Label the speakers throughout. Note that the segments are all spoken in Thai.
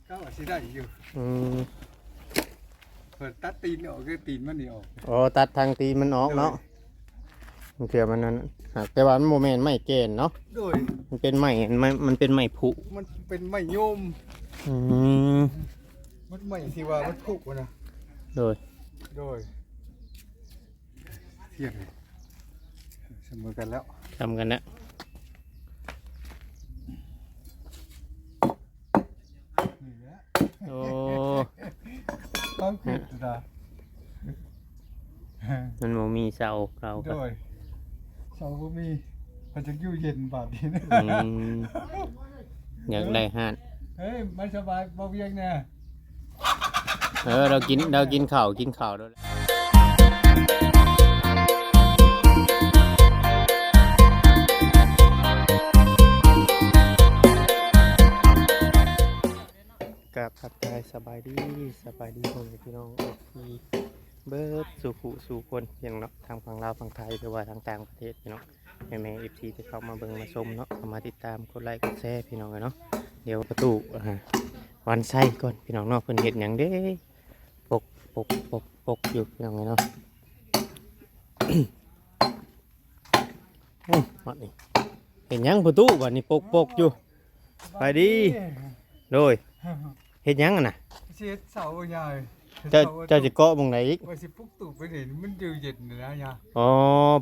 Speaker 1: ก็ว่าสิได้อยู่เปิดตัดตีนออกก็ตีนมันนี่ออก
Speaker 2: อ๋อตัดทางตีนมันออกเนาะมันเถื่อมันนั้นแต่ว่ามันโมเมนต์ไม่เกณฑ์เนาะ
Speaker 1: โดย
Speaker 2: มันเป็นไม้มันเป็นไม้ผุ
Speaker 1: มันเป็นไม้โยมมันไม้ที่ว่ามันผุนะ
Speaker 2: โดย
Speaker 1: เทียบเลยเสมอกันแล้ว
Speaker 2: ทำกันนะโอ้
Speaker 1: ต้องผิดนะ
Speaker 2: มันโมมีเสาเรา
Speaker 1: โดยเสาบ่มีมันจะอยู่เย็นบาดนี้นะ
Speaker 2: อยากได้ห่าน
Speaker 1: เฮ้ยไม่สบายบ่เวียงแน่
Speaker 2: เรากินข้าวด้วยกับทักทายสบายดีคนพี่น้องที่เบิร์ดสู่คนอย่างเนาะทางฝั่งลาวฝั่งไทยหรือว่าทางต่างประเทศพี่น้องแม่เอฟซีที่เข้ามาเบิ่งมาชมเนาะเข้ามาติดตามกดไลค์กดแชร์พี่น้องเนาะเดี๋ยวประตูวันไส้ก่อนพี่น้องเนาะเพิ่นเฮ็ดหยังเด้ปกอยู่พี่น้องเนาะฮอดนี่เห็นหยังประตูบัดนี้ปกอยู่ไปดีโดยเฮ็ดหยังน่ะ
Speaker 1: เสียเสาใหญ่
Speaker 2: เจ้าจะเกาะบ่งไหนอีก
Speaker 1: ว่าสิปุกตูบไปเห็นมันอยู่เย็นนะยา
Speaker 2: อ๋อ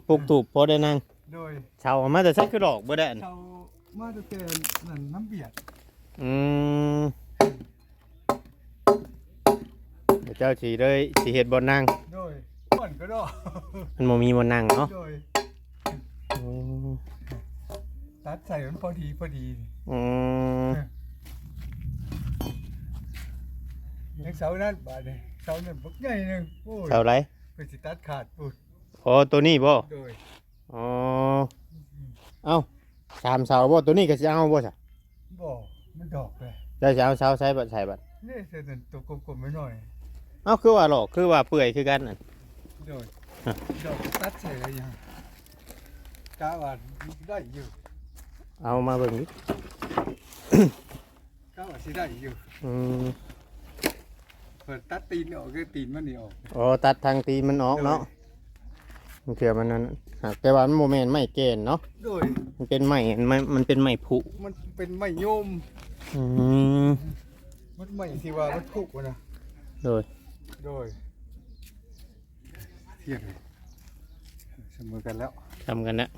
Speaker 2: ปลุกตูบพอได้นั่ง
Speaker 1: โดย
Speaker 2: เช้ามาแต่ใช้คือดอกบ่ได้
Speaker 1: เช้ามาแต่นั่นน้ำเบียด
Speaker 2: เจ้าสิเลยสิเฮ็ดบ่นั่ง
Speaker 1: โดยก่อนก็ดอก
Speaker 2: มันบ่มีบ่นั่งเนาะ
Speaker 1: โดยตัดใส่มันพอดียังเสานั่นบาดนี่เสานั่นบักใหญ่นึงโอ้ย
Speaker 2: เสาไร
Speaker 1: เป็นสิตัดขาดปุ๊บ
Speaker 2: อ๋อตัวนี้บ่
Speaker 1: โดย
Speaker 2: อ๋อเอ้า3เสาบ่ตัวนี้ก็สิเอาบ่ซะ
Speaker 1: บ่มันดอกเลย
Speaker 2: ได้สิเอาเสาใช้บัด
Speaker 1: นี่เส้นตัวกลมๆไม่น้อย
Speaker 2: เอ้าคือว่าหรอกคือว่าเปื่อยคือกันน่ะ
Speaker 1: โดยดอกตัดใส่อะไรยังกะว่าได้อยู่
Speaker 2: เอามาเบิ่งดิ
Speaker 1: กะว่าสิได้อยู่เปิดตัดตีนออกก็ตีนมันนี่ออก
Speaker 2: อ๋อตัดทางตีนมันออกเนาะมันเถื่อมันนั้นแต่ว่ามันโมเมนต์ไม่เกณฑ์เนาะ
Speaker 1: โดย
Speaker 2: มันเป็นไม้มันเป็นไม้ผุ
Speaker 1: มันเป็นไม้โยมมันไม้ที่ว่ามันผุนะ
Speaker 2: โดย
Speaker 1: เทียบเลยเสมอกันแล้ว
Speaker 2: ทำกันนะ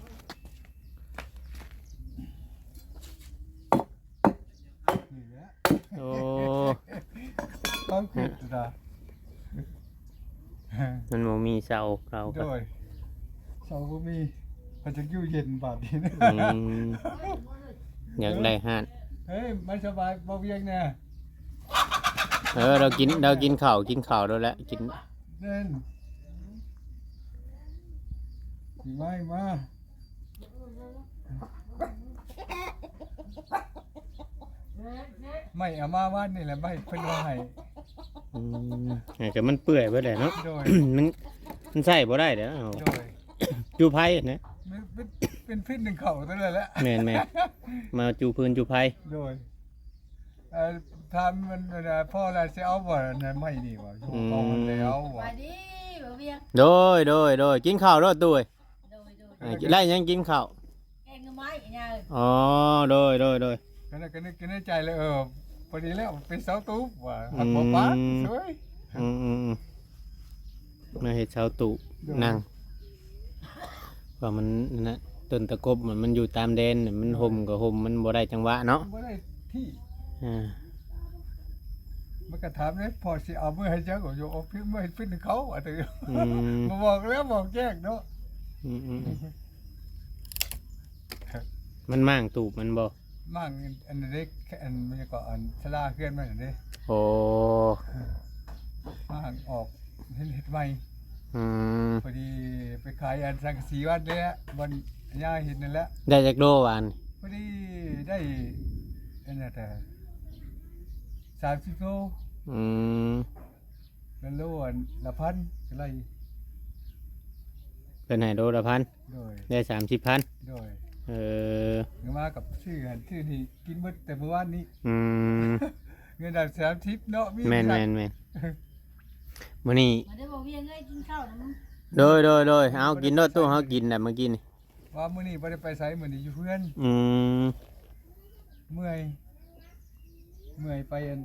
Speaker 2: โอ้
Speaker 1: ต้องผิดนะ
Speaker 2: มันโมมีเสาเรา
Speaker 1: โดยเสาบ่มีมันจะอยู่เย็นบาดนี้นะ
Speaker 2: อยากได้ห่าน
Speaker 1: เฮ้ยไม่สบายบ่เวียงแน่
Speaker 2: เรากินข้าวด้วยแหละกิน
Speaker 1: เด่นมาไม่เอามาวันนี่แหละไม่เพิ่นว่า
Speaker 2: ให้แต่มันเปื่อยไปเลยเนาะมันใส่บ่ได้เด้อจูไผ่นะ
Speaker 1: เป็นพิษหนึ่งเข่าตัวนั้นแหละ
Speaker 2: แม่มาจูพื้นจูไผ่
Speaker 1: โดยทำมันพ่ออะไรจะเอาบ่เนี่ยไม่ดีว่ะพ่อมันแล้วว่ะ
Speaker 2: โดยกินข้าวด้วยตัวไล่ยังกินข้าว
Speaker 3: แกงไม้เนี่ย
Speaker 2: อ๋อโดย
Speaker 1: ก็นึกในใจเลยพอดีแล้วเป็นเสาตุ๊บว่ะหักบ่ปาสวย
Speaker 2: มาเห็ดเสาตุ๊นั่งว่ามันนะต้นตะกบมันอยู่ตามแดนมันห่มกับห่มมันบ่ได้จังหวะเนาะ
Speaker 1: บ่ได้ที่มันก็ถามเลยพอสิเอามือให้เจ้าก็อยู่เอาพิษมือให้พิษเขาอ่ะตื่นมาบอกแล้วบอกแจ้งเนาะ
Speaker 2: มันมั่งตูบมันบ่
Speaker 1: มั่งอันนี้อันมันก็อันชลาเคลื่อนมาอย่างนี้
Speaker 2: โอ้
Speaker 1: มั่งออกเห็ดใหม่พอดีไปขายอันสังกะสีวันเลยฮะวันย่าเห็นนั่นแหละ
Speaker 2: ได้จากโลวัน
Speaker 1: พอดีได้อันนั้นแต่30 โลเป็นโลละพันอะไร
Speaker 2: เป็นไหนโลละพันได้30,000
Speaker 1: โดย
Speaker 2: เออ
Speaker 1: เงินมากับชื่อหันชื่อที่กินเมื่อแต่เมื่อวานนี้
Speaker 2: อืม
Speaker 1: เงินดับ30เนาะมี
Speaker 2: แม่น
Speaker 1: สั่ง
Speaker 2: มื้อนี้
Speaker 3: มาได้บอกเวียงเอ้ยกินข้าวนะมึง
Speaker 2: โดยเอากินโดดตู้เฮากินน่ะเมื่อกี้นี่
Speaker 1: ว่ามื้อนี้บ่ได้ไปไสมื้อนี้อยู่เพื่อน
Speaker 2: อืม
Speaker 1: เมื่อยไปอัน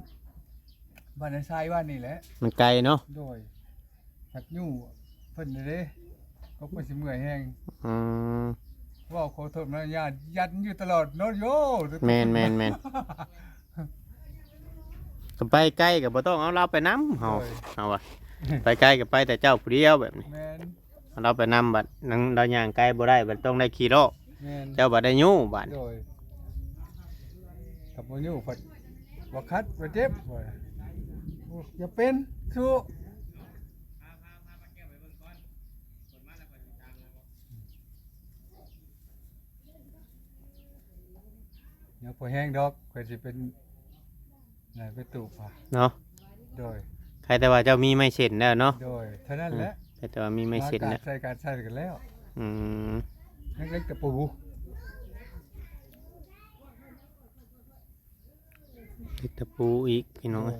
Speaker 1: บ้านไอ้ทรายบ้านนี่แหละ
Speaker 2: มันไกลเนาะ
Speaker 1: โดยหักยู่เพิ่นน่ะเด้ก็บ่สิเมื่อยแฮง
Speaker 2: อืม
Speaker 1: เว้าขอโทษนะญาติยันอยู่ตลอดเนาะโย
Speaker 2: แม่นก็ไปไกลก็บ่ต้องเอาเราไปนํเฮาเอาว่ะไปไกลก็ไปแต่เจ้าผู้เดียวแบบนี้
Speaker 1: แม่น
Speaker 2: เอาเราไปนํบัดนังเราย่างไกลบ่ได้บัดต้องได้ขี่ล้อ
Speaker 1: แม่น
Speaker 2: เจ้าบัดได้ยู่บัด
Speaker 1: โดยกับบ่อยู่เพิ่นบ่คัดบ่เจ็บบ่โอ้อย่าเป็นสู้อย่าพอแห้งดอกก็สิเป็นไหนไปตูบอ่ะ
Speaker 2: เนาะ
Speaker 1: โดย
Speaker 2: ใครแต่ว่าเจ้ามีไม้เส้นแล้วเนาะ
Speaker 1: โดยเท่านั้นแหละ
Speaker 2: ใครแต่ว่ามีไม้เส้น
Speaker 1: กา
Speaker 2: แล้
Speaker 1: ร
Speaker 2: ว
Speaker 1: ใส่การใส่กันแล้ว
Speaker 2: อืม
Speaker 1: นักเล็กตะปู
Speaker 2: ติดตะปูอีกพี่น้อง
Speaker 1: โด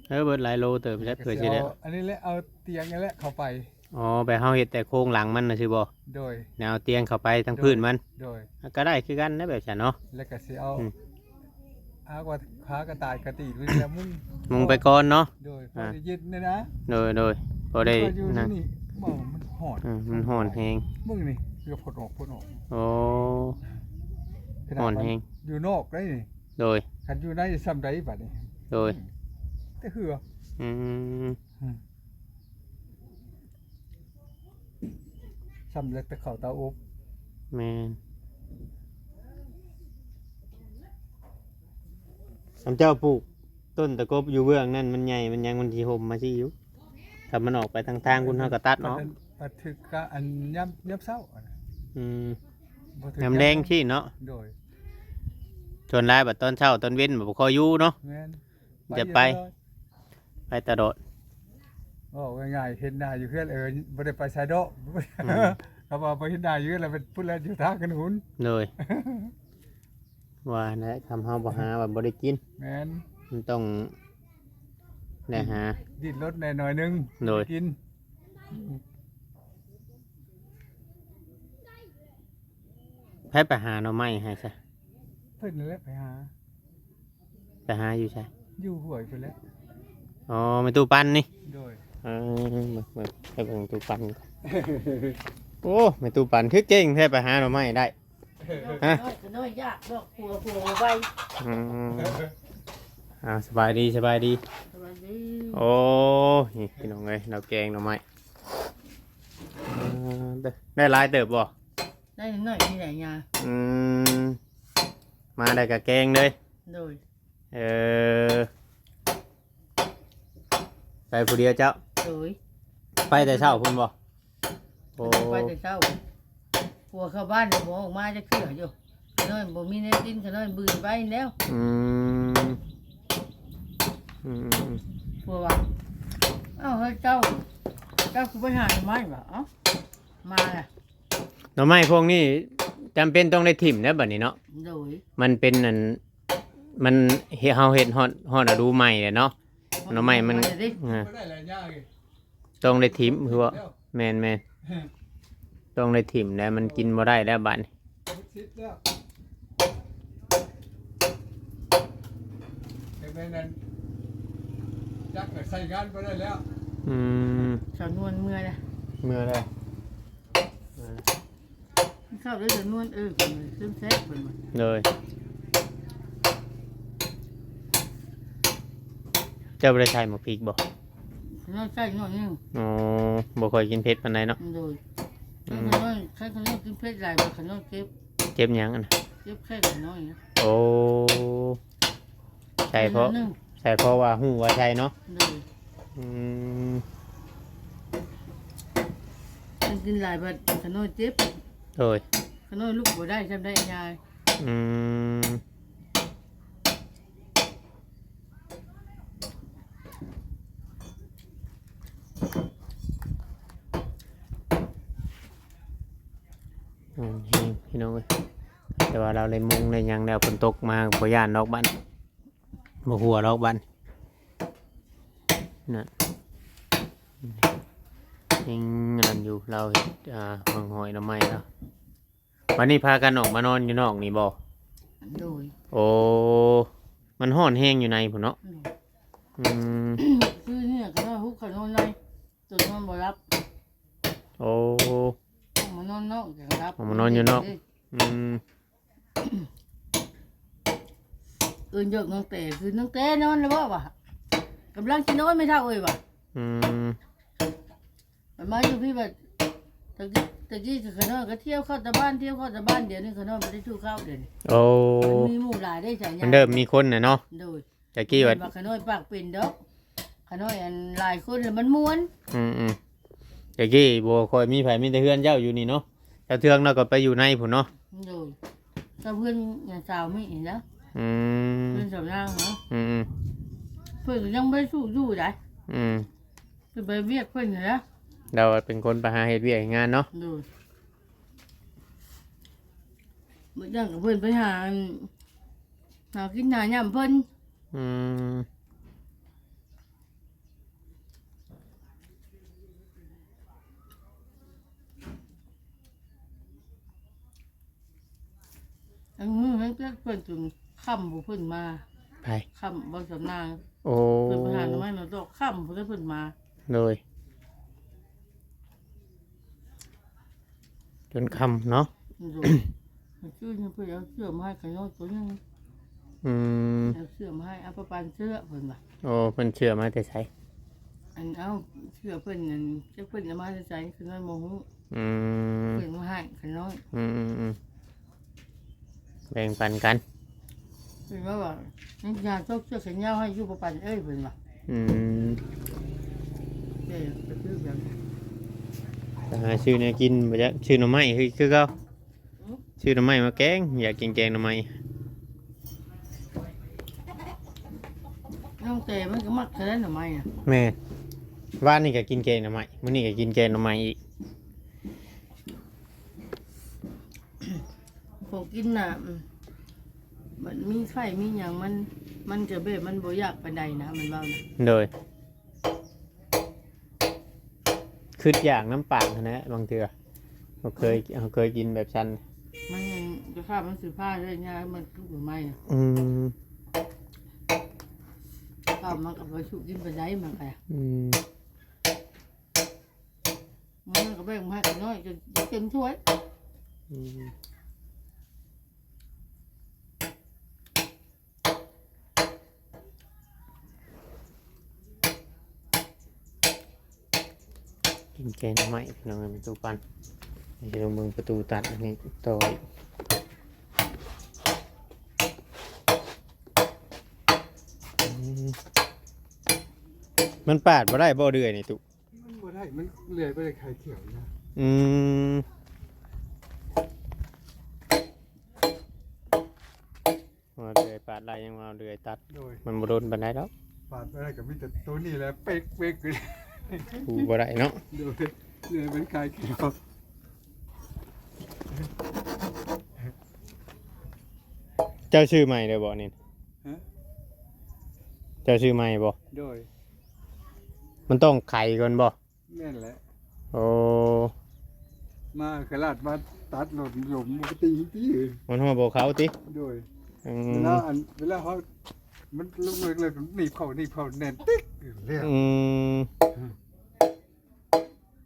Speaker 2: เอ้ย
Speaker 1: ย
Speaker 2: เบิดหลายโลเติบแล้วเผื่อสิได้
Speaker 1: อันนี้แหละเอาเตียงนี่แหละเข้าไป
Speaker 2: อ๋อไปเฮาเฮ็ดแต่โครงหลังมันน่ะสิบ่
Speaker 1: โดย
Speaker 2: แนวเตียงเข้าไปทั้งพื้นมัน
Speaker 1: โดย
Speaker 2: ก็ได้คือกันนะแบบฉันเนาะ
Speaker 1: แล้วก็สิเอา
Speaker 2: อืม
Speaker 1: อากว่าขากระต่ายกระตีด้วยแล้วมึง
Speaker 2: มุงไปก่อนเนาะ
Speaker 1: โดยพอได้ยินนะนะ
Speaker 2: โดยพอได้
Speaker 1: พออยู่
Speaker 2: นั่น
Speaker 1: นี่บ่มันหอด
Speaker 2: มันห่อนแฮง
Speaker 1: มึงนี่เกือบพดออก
Speaker 2: โอ้
Speaker 1: ขนาด
Speaker 2: หอน
Speaker 1: มัน
Speaker 2: แฮง
Speaker 1: อยู่นอกได้นี่
Speaker 2: โดย
Speaker 1: คันอยู่ในซ้ำใดบัดนี้
Speaker 2: โดย
Speaker 1: แต่เหือ
Speaker 2: อืม
Speaker 1: ซ้ำแล้วแต่เข้าเตาอบ
Speaker 2: แม่นสำเจ้าปลูกต้นตะกบอยู่เบื้องนั่นมันใหญ่มันยังมันสิห่มมาสิอยู่ถ้ามันออกไปทางคุณเฮาก็ตัดเนาะ
Speaker 1: ปัดถึกกะอันย่ำเช้าอะนะ
Speaker 2: อืม
Speaker 1: บ่ถึก
Speaker 2: น้ำแดงขี้เนาะ
Speaker 1: โดย
Speaker 2: ชวนหลายบัดตอนเช้าตอนเว้นบ่ค่อยอยู่เนาะ
Speaker 1: แม่น
Speaker 2: จะไป
Speaker 1: อยู่เลย
Speaker 2: ไปตลอด
Speaker 1: โอ้ง่ายๆเห็นหน้าอยู่เพื่อนบ่ได้ไปไสดอก
Speaker 2: อืม
Speaker 1: เขาบอกไปเห็นหน้าอยู่แล้วเป็นพุ่นแล้วอยู่ทางกันหุน
Speaker 2: เลยว่านะทำเฮาบ่หาว่าบ่ได้กิน
Speaker 1: แม่น
Speaker 2: มันต้องได้หา
Speaker 1: ดิ้นรถแน่หน่อยนึง
Speaker 2: โดย
Speaker 1: กิน
Speaker 2: ไปหาหน่อไม้ให้ซะ
Speaker 1: เพิ่นนั่นแหละไปหา
Speaker 2: ไปหาอยู่ใช่
Speaker 1: อยู่ห้วยเพิ่นแหล้ว
Speaker 2: อ๋อไม่ตู้ปันนี่
Speaker 1: โดย
Speaker 2: มาไปเบิ่งตู้ปันก่อนโอ้ไม่ตู้ปันคือเก่งแท้ไปหาหน่อไม้ได้ ฮะ
Speaker 3: น้อยยากดอกผัวไว้
Speaker 2: อืมสบายดีสบายดี
Speaker 3: สวัสดี
Speaker 2: โอ้นี่พี่น้องเอ้ยเราแกงหน่อไม้ได้หลายเติบบ่
Speaker 3: ได้น้อยมีไหนยา
Speaker 2: อืมมาได้กับแกงเลย
Speaker 3: โดย
Speaker 2: เออไปผู้เดียวเจ้า
Speaker 3: โดย
Speaker 2: ไปแต่เช้าพุ่นบ่โอ้
Speaker 3: ไปแต่เช้าผัวเข้าบ้านเดี๋ยวหมอออกมาจะเกลืออยู่น้อยบ่มีเนื้อกินขน้อยบืนไปแล้ว
Speaker 2: อืมอืม
Speaker 3: ผัวว่าเอ้าเฮ้ยเจ้าคือไปหาทำไมวะเอ้ามาน่ะ
Speaker 2: หน่อไม้พวกนี้จำเป็นต้องได้ถิ่มนะบัดนี้เนาะ
Speaker 3: โดย
Speaker 2: มันเป็นอันมันเฮาเฮ็ดฮอดฤดูใหม่เลยเนาะหน่อไม้มัน
Speaker 3: าดิ
Speaker 1: บ่ได้หลายอย่างเลย
Speaker 2: ต้องได้ถิ่มคือว่า
Speaker 1: แล้ว
Speaker 2: แม่นต้องได้ถิ่มแล้วมันกินบ่ได้แล้วบัดนี้
Speaker 1: ชิดแล้วเห็นไหมนั่นจักก็ใส่งานบ่ได้แล้ว
Speaker 2: อืม
Speaker 3: สำนวนเมื่อนะ
Speaker 2: เมื่อไร
Speaker 3: เข้าด้วยสำนวนซึมแซ่บเพิ่นว่า
Speaker 2: เลยเจ้าบ่ได้ใช้หมกพริกบ่
Speaker 3: น้อยใกล้น้อยนึง
Speaker 2: อ๋อบ่ค่อยกินเผ็ดปานใดเนาะ
Speaker 3: โดยใครน้อยกินเพชรหลายบ่ขน้อยเก็บ
Speaker 2: เจ็บหยังอะนะ
Speaker 3: แค่ขน้อยนะ
Speaker 2: โอ้ใช่เพราะ
Speaker 3: นึง
Speaker 2: ใช่เพราะว่าหูว่าใช่เนาะ
Speaker 3: โดย
Speaker 2: อืม
Speaker 3: กินหลายบัดขน้อยเจ็บ
Speaker 2: โดย
Speaker 3: ขน้อยลูกบ่ได้จำได้ยาย
Speaker 2: อืม พี่น้องเอ้ยแต่ว่าเราเลยมุงเลยยังแล้วฝนตกมาบ่ย่านดอกบ้านบ่หัวดอกบ้านน่ะยังนั่นอยู่เราเฮ็ดหังหอยหน่อไม้แล้ววันนี้พากันออกมานอนอยู่นอกนี่บ่
Speaker 3: โดย
Speaker 2: โอ้มันร้อนแห้งอยู่ในพุ่นเนาะอืม
Speaker 3: คือเนี่ยก็ได้ฮุกขนอนในจนมันบ่รับ
Speaker 2: โอ้
Speaker 3: มานอนนอกอย่างรับ
Speaker 2: ออกมานอนอยู่นอก อืม
Speaker 3: ยกน้องเต๋คือน้องเต๋นอนแล้วบ่วะกำลังสินอนไม่เท่าเอ้ยว่ะ
Speaker 2: อืม
Speaker 3: มันมาอยู่พี่แบบตะกี้คือขนอนก็เที่ยวเข้าแต่บ้านเที่ยวเข้าแต่บ้านเดี๋ยวนี้ขนอนไม่ได้ทู่เข้าเดี๋ยวนี้
Speaker 2: โอ้
Speaker 3: มันมีหมู่หลายได้ใช่ยัง
Speaker 2: มันเริ่มมีคนน่ะเนาะ
Speaker 3: โดย
Speaker 2: ตะกี้ว่า
Speaker 3: ขนอนปากเป็นดอกขนอนอันหลายคนแล้วมันม้วน
Speaker 2: อืมตะกี้บ่ค่อยมีไผมีแต่เฮือนเจ้าอยู่นี่เนาะแต่เทืองเราก็ไปอยู่ในพุ่นเนาะ
Speaker 3: โดยถ้าเพื่อนอย่างสาวไม่เห็นนะ
Speaker 2: อืม
Speaker 3: เพื่อนสาวนางเหรอ
Speaker 2: อืม
Speaker 3: เพื่อนก็ยังไม่สู้อยู่ได้
Speaker 2: อืม
Speaker 3: คือไปเวียกเพื่อนเหรอ
Speaker 2: เราเป็นคนไปหาเฮ็ดเวียกเฮ็ดงานเนาะ
Speaker 3: โดยเมื่อยังกับเพื่อนไปหากินหาย่ำเพื่อน
Speaker 2: อืม
Speaker 3: อันนี้ให้เพื่อนจนค่ำบุเพื่อนมา
Speaker 2: ไป
Speaker 3: ค่ำบนสำนาง
Speaker 2: โอ้
Speaker 3: เพื่อนไปหาหน่อไม้มาตอกค่ำเพื่อนมา
Speaker 2: เลยจนค่ำเนาะ
Speaker 3: โดยชื่อเนี่ยเพื่อนเอาเสื้อมาให้ขนมตัวนึง
Speaker 2: อืม
Speaker 3: เอาเสื้อมาให้เอาประปานเสื้อเพื่อนมา
Speaker 2: โอ้เพิ่นเชื่อมาแต่ไส
Speaker 3: อันเอาเสื้อเพื่อนนั่นเจ้าเพื่อนเอามาใส่ขนมโมโห
Speaker 2: อืม
Speaker 3: เพื่อนมาให้ขนม
Speaker 2: อืมแบ่งปันกัน
Speaker 3: เพื่อนว่าว่านี่ยาตกเสื้อแขนยาวให้อยู่ประปานเอ้ยเพื่อนมา
Speaker 2: อืม
Speaker 3: เดี๋ยวไปซื้อแบบ
Speaker 2: ไปหาชื่อเนี่ยกินบ่จ๊ะชื่อหน่อไม้คือเก่าชื่อหน่อไม้มาแกงอยากกินแกงหน่อไม้
Speaker 3: น้องเต๋มันก็มักแค่นั้นหน่อไม้น่ะ
Speaker 2: แม่ว่านนี่ก็กินแกงหน่อไม้มื้อนี้ก็กินแกงหน่อไม้อีก
Speaker 3: ของกินน่ะมันมีไข่มีอย่างมันจะแบบมันบ่อยากปานใดนะมันเบานะ
Speaker 2: โดยคืออย่างน้ำปางนะบางเทื่อเขาเคยกินแบบฉัน
Speaker 3: มันยังจะฆ่ามันสืบผ้าด้วยง่ายมันทุกหรือไม่น่ะ
Speaker 2: อืม
Speaker 3: ข้าวมันกับไปชุกินปานใดมันไป
Speaker 2: อืม
Speaker 3: มันก็แบ่งมาให้กันน้อยจนเต็มถ้วย
Speaker 2: อืมกินแกงหน่อไม้พี่น้องเป็นตู้ปันเดี๋ยวมึงประตูตัดอันนี้ต่อยมันปาดบ่ได้บ่เดือยนี่ตุ
Speaker 1: มันบ่ได้มันเลื่อยไปเลยไข่เขียวนะ
Speaker 2: อืมว่าเดือยปาดได้ยังว่าเดือยตัด
Speaker 1: โดย
Speaker 2: มันบ่โดนปานใดดอก
Speaker 1: ปาดไปได้กับมีแต่ตัวนี้แหละเป๊กเป๊กเลย
Speaker 2: กูบ่ได้เนาะ
Speaker 1: โดยเลื่อยเป็นไข่เขียว
Speaker 2: เจ้าชื่อใหม่เด้อบ่นี่
Speaker 1: ฮะ
Speaker 2: เจ้าชื่อใหม่บ่
Speaker 1: โดย
Speaker 2: มันต้องไขก่อนบ่
Speaker 1: แม่นแหละ
Speaker 2: โอ้
Speaker 1: มาขลาดมาตัดหล่นหลมมันก็ตีที่อื่น
Speaker 2: มันหัวบ่เขาติ
Speaker 1: โดย
Speaker 2: อื
Speaker 1: เว
Speaker 2: ม
Speaker 1: ลาเวลาเขามันลุกเลยหนีบเขาแน่นติ๊กเรียก
Speaker 2: อืม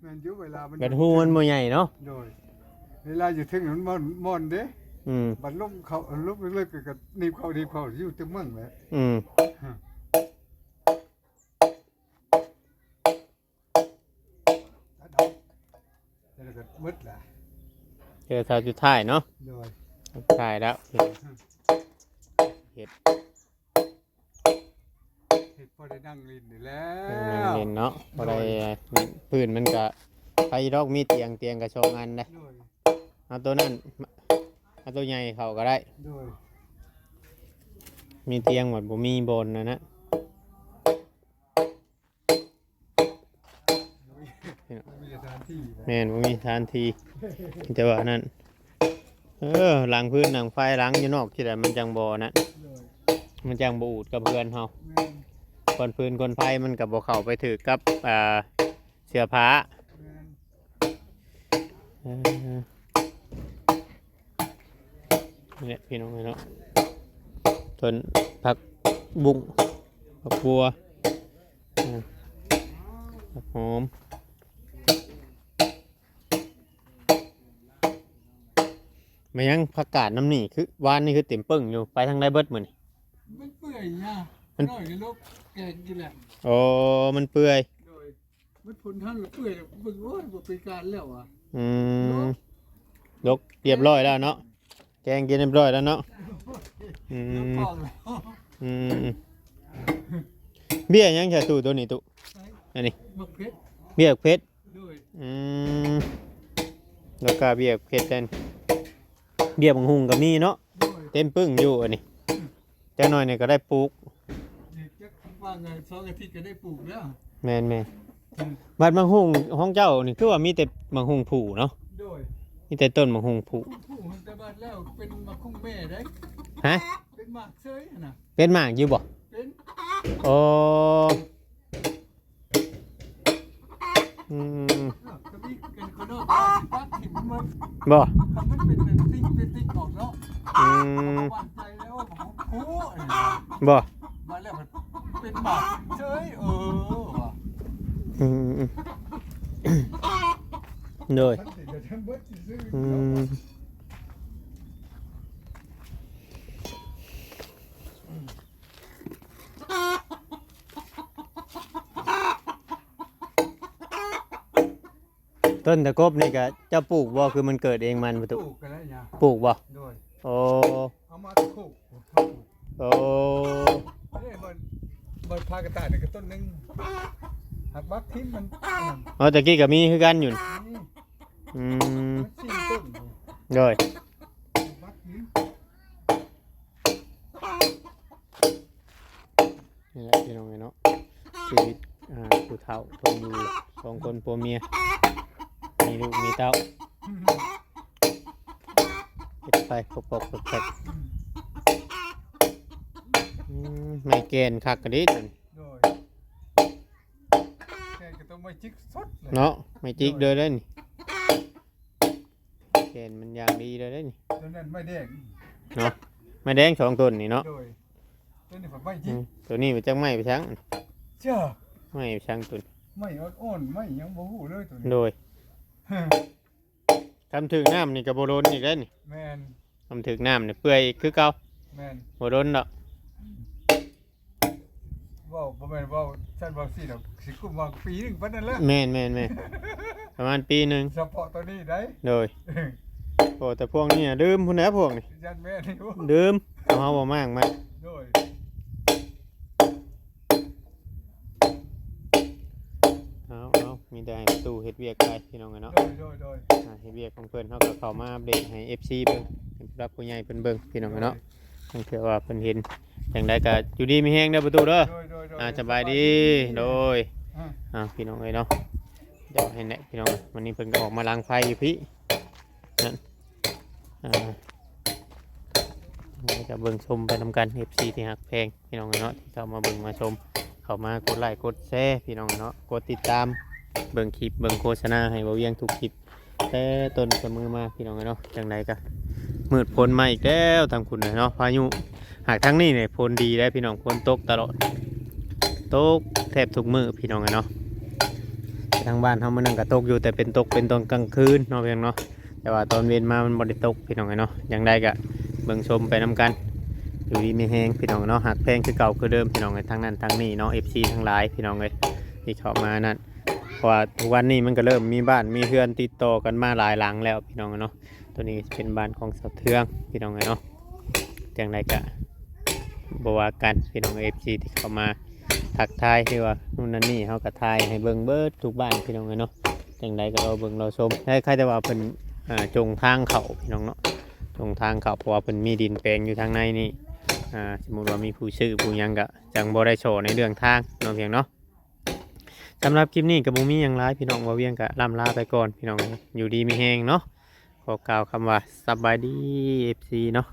Speaker 1: แม่นอยู่เวลามัน
Speaker 2: บัดฮู้มันบ่ใหญ่เนาะ
Speaker 1: โดยเวลาอยู่ถึงมันม่อนเด้
Speaker 2: อืม
Speaker 1: บัดลุกเขาลุกเลิกๆก็หนีบเขาอยู่ตึงเมืองแหละ
Speaker 2: อืม
Speaker 1: แล้วก็มืดล่ะ
Speaker 2: เจอเท่าสุดท้ายเนาะ
Speaker 1: โดย
Speaker 2: สุดท้ายแล้วเฮ็ด
Speaker 1: เฮ็ดพอได้นั่งลินนี่แล้
Speaker 2: เห็นเนาะบ่ได้พื้นมันก็ไปดอกมีเตียงก็ชองอันได้
Speaker 1: โดย
Speaker 2: เอาตัวนั้นเอาตัวใหญ่เข้าก็ได้
Speaker 1: โดย
Speaker 2: มีเตียงหมดบ่มีบนนะ
Speaker 1: มีสถานที่
Speaker 2: แม่นบ่มีสถานที่แต่ว่านั่น หลังพื้นหลังไฟหลังอยู่นอกที่ใดมันจังบ่นะ
Speaker 1: โดย
Speaker 2: มันจังบ่อูดกับเพื่อนเฮา
Speaker 1: แม่น
Speaker 2: คนพื้นคนไฟมันก็บ่เข้าไปถือกับเสื้อผ้า
Speaker 1: แม่น
Speaker 2: เออนี่พี่น้องเนาะต้นผักบุ้งผักบัวผักหอมมายังผักกาดน้ำนี่คือวานนี่คือเต็มปึ้งอยู่ไปทางใดเบิดมื้อนี่
Speaker 1: มันเปื่อยนะน้อยในโลกแกงกินแหละ
Speaker 2: โอ้มันเปื่อย
Speaker 1: โดยมันผลท่านเปื่อยบึงโอ้ยบ่เป็นการแล้วอ่ะ
Speaker 2: อืมยกเรียบร้อยแล้วเนาะแกงกินเรียบร้อยแล้วเนาะอื
Speaker 1: ยก
Speaker 2: ม
Speaker 1: กองแล้ว
Speaker 2: อืมเบี้ยยังแค่ตู้ตัวนี้ตู้อันนี้
Speaker 1: มักเพชร
Speaker 2: เบี้ยเพชร
Speaker 1: โดย
Speaker 2: อืมแล้วก็เบี้ยเพชรกันเบี้ยบางหุงก็มีเนาะ
Speaker 1: โดย
Speaker 2: เต็มปึ้งอยู่อันนี้เจ้าน้อยเนี่ยก็ได้ปลูก
Speaker 1: เด็กจะว่าไง2 อาทิตย์ก็ได้ปลูกแล้ว
Speaker 2: แม่นแม่บัดบางหุงห้องเจ้านี่คือว่ามีแต่บางหุงผูเนาะ
Speaker 1: โดย
Speaker 2: มีแต่ต้นบางหุงผู
Speaker 1: ผู้มันแต่บ้านแล้วเป็นมาคุ้งแม่ได้
Speaker 2: ฮะ
Speaker 1: เป็นหมากเซยน่ะ
Speaker 2: เป็นหมากอยู่บ่
Speaker 1: เป็น
Speaker 2: โอ้อืม
Speaker 1: ก็มีเป็นคนนอกบ้านปักถิ่นมัน
Speaker 2: บ่
Speaker 1: ทำมันเป็นติ๊กออกเนาะ
Speaker 2: อืม
Speaker 1: หวานใจแล้วผมโอ้ย
Speaker 2: บ่
Speaker 1: มาแล้วมันเป็นหมากเฉยว่ะ
Speaker 2: อืมโดย
Speaker 1: เดี๋ยวฉันเบิดสิซื้อ
Speaker 2: อืมต้นตะกบนี่ก็เจ้าปลูกบ่คือมันเกิดเองมันประ
Speaker 1: ป
Speaker 2: ตู
Speaker 1: ลูกกันแล้วเนี่ย
Speaker 2: ปลูกบ่
Speaker 1: โดย
Speaker 2: โอ้
Speaker 1: เอามาตะคุกเขาปลูก
Speaker 2: โอ้
Speaker 1: นี่มันพากระต่ายในกระต้นนึงหักบักทิ้งมัน
Speaker 2: เอาตะกี้ก็มีคือกันอยู่นี่
Speaker 1: นี่
Speaker 2: อืม
Speaker 1: มัน4 ต้น
Speaker 2: โดย
Speaker 1: บักทิ้ง
Speaker 2: นี่แหละพี่น้องเนาะชีวิตผู้เฒ่าคนอยู่2 คนผัวเมียมีลูกมีเต้าเฮ็ดไปปกๆแปลกๆไม่เกณฑ์คักกะดิตัวนี้
Speaker 1: โดยแค่ก็ต้องมาจิกสดเลย
Speaker 2: เนาะไม่จิกเลยเด้อนี่เกณฑ์มันอย่างดีเลยเด้อนี่
Speaker 1: ตัวนั้นไม่แดง
Speaker 2: เนาะไม่แดง2 ต้นนี่เนาะ
Speaker 1: โดยตัวนี้ผมไม่
Speaker 2: อื
Speaker 1: จิก
Speaker 2: มตัวนี้มันจังไม่ไปช้าง
Speaker 1: เจ้า
Speaker 2: ไม่ไปช้างตัวนี้
Speaker 1: ไม่อ่อนๆไม่ยังบ่ฮู้เลยตัวนี้
Speaker 2: โดยทำถึงน้ำนี่กับโบโดนอีกแล้วนี่
Speaker 1: แมน
Speaker 2: ทำถึงน้ำนี่เปื่อยอีกคือเก่า
Speaker 1: แมน
Speaker 2: โบโดนดอก
Speaker 1: เว้าบ่แม่นเว้าฉันเว้าสิดอกสิกุมว่าปีหนึงปานนั้นแหละ
Speaker 2: แม่นประมาณปีหนึ่ง
Speaker 1: เฉพาะตัวนี้ได้
Speaker 2: โดยโอ้แต่พวกนี้ดื่มพุ่นแหละพวกนี่
Speaker 1: ยันแม่นี่โอ้
Speaker 2: ดื่มเอาบ่มากมา
Speaker 1: โดย
Speaker 2: เอามีแต่ให้ประตูเฮ็ดเวียกไปพี่น้องกันเนาะ
Speaker 1: โดย
Speaker 2: เฮ็ดเวียกของเพิ่นเฮาก็เข้ามาอัปเดตให้ FC เบิ่งให้ผู้รับผู้ใหญ่เพิ่นเบิ่งพี่น้องกันเนาะทั้งเทื่อว่าเพิ่นเห็นจังไดก็อยู่ดีมีแฮงเด้อประตูเด้อ
Speaker 1: โดย
Speaker 2: สบายดีโดย
Speaker 1: อ่า
Speaker 2: พี่น้องเอ้ยเนาะเดี๋ยวให้แนะพี่น้องวันนี้เพิ่นก็ออกมาล้างไฟอยู่พี่นั่นนี่ก็เบิ่งชมไปนำกัน FC ที่หักแพงพี่น้องเอ้ยเนาะที่เข้ามาเบิ่งมาชมเข้ามากดไลค์กดแชร์พี่น้องเนาะกดติดตามเบิ่งคลิปเบิ่งโฆษณาให้บ่เวียงทุกคลิปแต่ต้นเสมอมาพี่น้องเอ้ยเนาะจังไดก็มืดฝนมาอีกแล้วทางคุณเนาะพายุหากทั้งนี้เนี่ยฝนดีได้พี่น้องฝนตกตลอดตกแทบทุกมื้อพี่น้องเอ้ยเนาะทางบ้านเฮามันนั่งก็ตกอยู่แต่เป็นตกเป็นตอนกลางคืนเนาะเพียงเนาะแต่ว่าตอนเย็นมามันบ่ได้ตกพี่น้องเอ้ยเนาะจังไดก็เบิ่งชมไปนำกันอยู่ดีมีแฮงพี่น้องเนาะหักแพงคือเก่าคือเดิมพี่น้องเอ้ยทั้งนั้นทั้งนี้เนาะ FC ทั้งหลายพี่น้องเอ้ยที่เข้ามานั่นเพราะว่าทุกวันนี้มันก็เริ่มมีบ้านมีเรือนติดต่อกันมาหลายหลังแล้วพี่น้องเอ้ยเนาะตัวนี้เป็นบ้านของสาวเทืองพี่น้องเอ้ยเนาะจังไดก็บ่ว่ากันพี่น้อง FC ที่เข้ามาทักทายที่ว่านู่นนั่นนี่เฮาก็ทายให้เบิ่งเบิดทุกบ้านพี่น้องเอ้ยเนาะจังไดก็เราเบิ่งเราชมให้ใครแต่ว่าเพิ่นจงทางเข้าพี่น้องเนาะจงทางเข้าเพราะว่าเพิ่นมีดินแปลงอยู่ทางในนี่สมมุติว่ามีผู้ซื้อผู้หยังก็จังบ่ได้โชว์ในเรื่องทางเนาะเพียงเนาะสำหรับคลิปนี้ก็บ่มีหยังหลายพี่น้องบ่เวียงก็ล่ำลาไปก่อนพี่น้องอยู่ดีมีแฮงเนาะ ขอกล่าวคำว่าสบายดี FC เนาะ